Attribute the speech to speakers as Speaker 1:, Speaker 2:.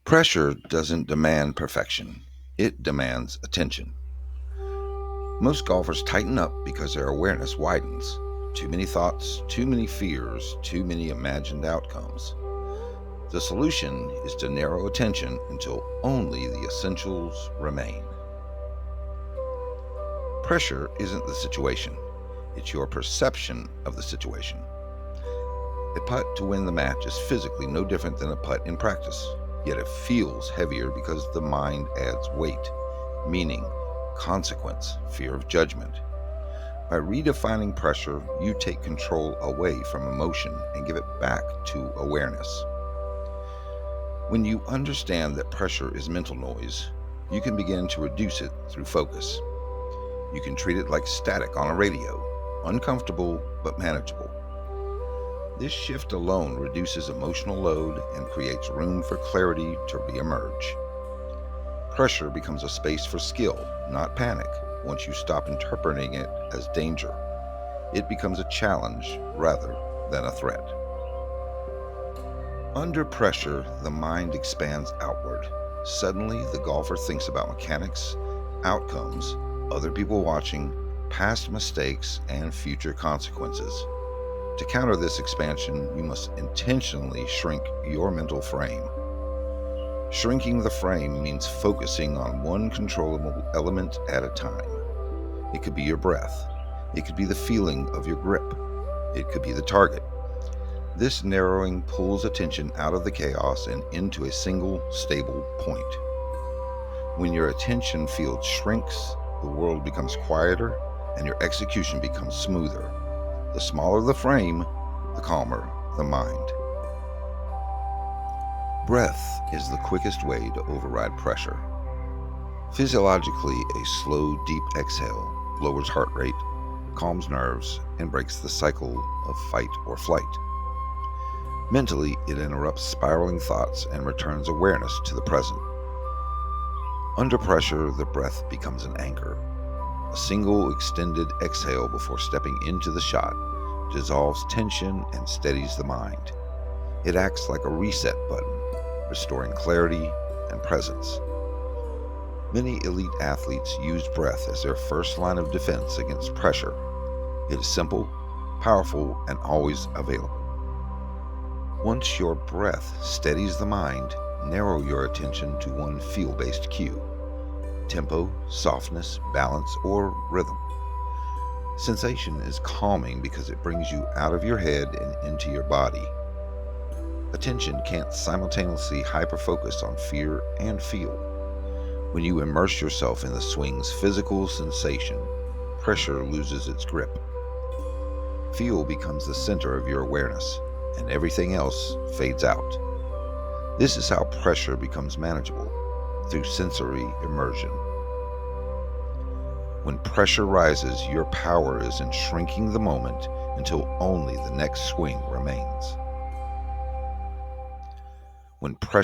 Speaker 1: Pressure doesn't demand perfection, it demands attention. Most golfers tighten up because their awareness widens. Too many thoughts, too many fears, too many imagined outcomes. The solution is to narrow attention until only the essentials remain. Pressure isn't the situation, it's your perception of the situation. A putt to win the match is physically no different than a putt in practice, yet it feels heavier because the mind adds weight, meaning, consequence, fear of judgment. By redefining pressure, you take control away from emotion and give it back to awareness. When you understand that pressure is mental noise, you can begin to reduce it through focus. You can treat it like static on a radio, uncomfortable but manageable. This shift alone reduces emotional load and creates room for clarity to reemerge. Pressure becomes a space for skill, not panic, once you stop interpreting it as danger. It becomes a challenge rather than a threat. Under pressure, the mind expands outward. Suddenly, the golfer thinks about mechanics, outcomes, other people watching, past mistakes, and future consequences. To counter this expansion, you must intentionally shrink your mental frame. Shrinking the frame means focusing on one controllable element at a time. It could be your breath. It could be the feeling of your grip. It could be the target. This narrowing pulls attention out of the chaos and into a single, stable point. When your attention field shrinks, the world becomes quieter and your execution becomes smoother. The smaller the frame, the calmer the mind. Breath is the quickest way to override pressure. Physiologically, a slow, deep exhale lowers heart rate, calms nerves, and breaks the cycle of fight or flight. Mentally, it interrupts spiraling thoughts and returns awareness to the present. Under pressure, the breath becomes an anchor. A single extended exhale before stepping into the shot dissolves tension and steadies the mind. It acts like a reset button, restoring clarity and presence. Many elite athletes use breath as their first line of defense against pressure. It is simple, powerful, and always available. Once your breath steadies the mind, narrow your attention to one feel-based cue: tempo, softness, balance, or rhythm. Sensation is calming because it brings you out of your head and into your body. Attention can't simultaneously hyper-focus on fear and feel. When you immerse yourself in the swing's physical sensation, pressure loses its grip. Feel becomes the center of your awareness, and everything else fades out. This is how pressure becomes manageable, through sensory immersion. When pressure rises, your power is in shrinking the moment until only the next swing remains. When pressure